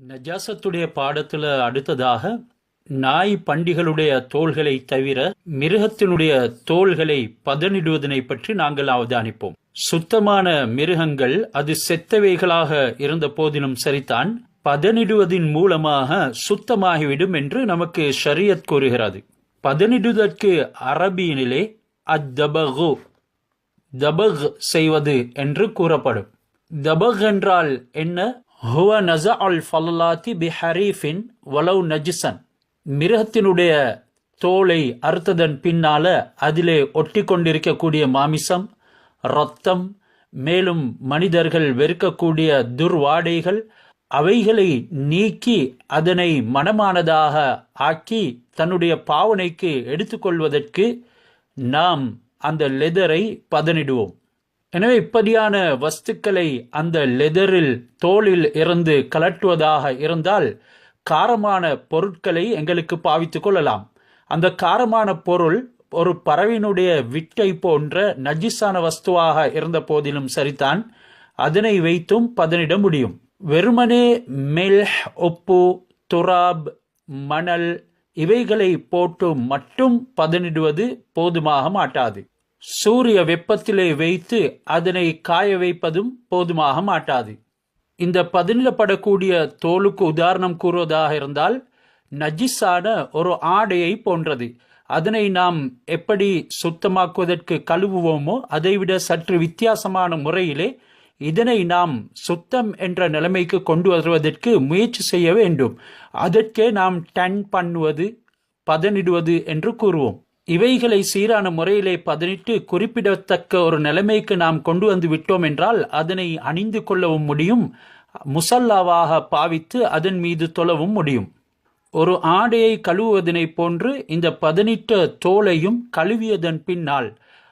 நஜாசத்துடைய பாடத்துல அடுத்ததாக நாய் பண்டிகளுடைய தோள்களை தவிர மிருகத்தினுடைய தோள்களை பதனிடுவதனை பற்றி நாங்கள் அவதானிப்போம். சுத்தமான மிருகங்கள் அது செத்தவைகளாக இருந்த போதிலும் சரிதான், பதனிடுவதின் மூலமாக சுத்தமாகிவிடும் என்று நமக்கு ஷரியத் கூறுகிறது. பதனிடுவதற்கு அரபியினிலே அத்தபகு தபக் செய்வது என்று கூறப்படும். தபக் என்றால் என்ன? ஹுவ நஸஅல் ஃபலலாத்தி பிஹரீஃபின் வலவ் நஜிசன். மிருகத்தினுடைய தோலை அறுத்ததன் பின்னால அதிலே ஒட்டி கொண்டிருக்கக்கூடிய மாமிசம், இரத்தம், மேலும் மனிதர்கள் வெறுக்கக்கூடிய துர்வாடைகள், அவைகளை நீக்கி அதனை மனமானதாக ஆக்கி தன்னுடைய பாவனைக்கு எடுத்துக்கொள்வதற்கு நாம் அந்த லெதரை பதனிடுவோம். எனவே இப்படியான வஸ்துக்களை அந்த லெதரில் தோலில் இருந்து கலட்டுவதாக இருந்தால் காரமான பொருட்களை எங்களுக்கு பாவித்துக் கொள்ளலாம். அந்த காரமான பொருள் ஒரு பறவையினுடைய விட்டை போன்ற நஜிஸான வஸ்துவாக இருந்த போதிலும் சரிதான், அதனை வைத்தும் பதனிட முடியும். வெறுமனே மில்ஹ், உப்பு, துராப், மணல் இவைகளை போட்டு மட்டும் பதனிடுவது போதுமாக மாட்டாது. சூரிய வெப்பத்திலே வைத்து அதனை காய வைப்பதும் போதுமாக மாட்டாது. இந்த பதனிடப்படக்கூடிய தோலுக்கு உதாரணம் கூறுவதாக இருந்தால் நஜிஸான ஒரு ஆடையை போன்றது. அதனை நாம் எப்படி சுத்தமாக்குவதற்கு கழுவுவோமோ அதைவிட சற்று வித்தியாசமான முறையிலே இதனை நாம் சுத்தம் என்ற நிலைமைக்கு கொண்டு வருவதற்கு முயற்சி செய்ய வேண்டும். அதற்கே நாம் டன் பண்ணுவது, பதனிடுவது என்று கூறுவோம். இவைகளை சீரான முறையிலே பதனிட்டு குறிப்பிடத்தக்க ஒரு நிலைமைக்கு நாம் கொண்டு வந்து விட்டோம் என்றால் அதனை அணிந்து கொள்ளவும் முடியும், முசல்லாவாக பாவித்து அதன் மீது தொழவும் முடியும். ஒரு ஆடையை கழுவுவதனை போன்று இந்த பதனிட்ட தோலையும் கழுவியதன் பின்னால்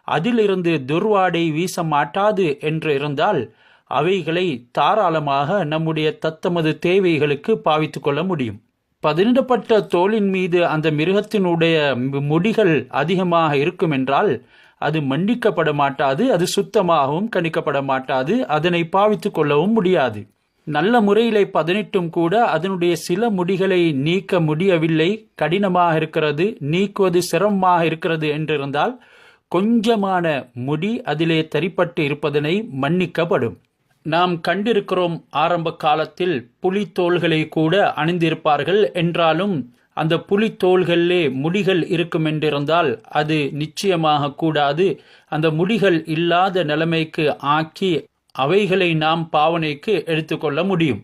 அதிலிருந்து துர்வாடை வீச மாட்டாது என்று இருந்தால் அவைகளை தாராளமாக நம்முடைய தத்தமது தேவைகளுக்கு பாவித்து கொள்ள முடியும். பதனிடப்பட்ட தோலின் மீது அந்த மிருகத்தினுடைய முடிகள் அதிகமாக இருக்கும் என்றால் அது மன்னிக்கப்பட மாட்டாது, அது சுத்தமாகவும் கணிக்கப்பட மாட்டாது, அதனை பாவித்து கொள்ளவும் முடியாது. நல்ல முறையிலே பதனிட்டும் கூட அதனுடைய சில முடிகளை நீக்க முடியவில்லை, கடினமாக இருக்கிறது, நீக்குவது சிரமமாக இருக்கிறது என்றிருந்தால் கொஞ்சமான முடி அதிலே தரிப்பட்டு இருப்பதனை மன்னிக்கப்படும். நாம் கண்டிருக்கிறோம், ஆரம்ப காலத்தில் புலித்தோள்களை கூட அணிந்திருப்பார்கள். என்றாலும் அந்த புலித்தோள்களிலே முடிகள் இருக்கும் என்றிருந்தால் அது நிச்சயமாக கூடாது. அந்த முடிகள் இல்லாத நிலைமைக்கு ஆக்கி அவைகளை நாம் பாவனைக்கு எடுத்துக்கொள்ள முடியும்.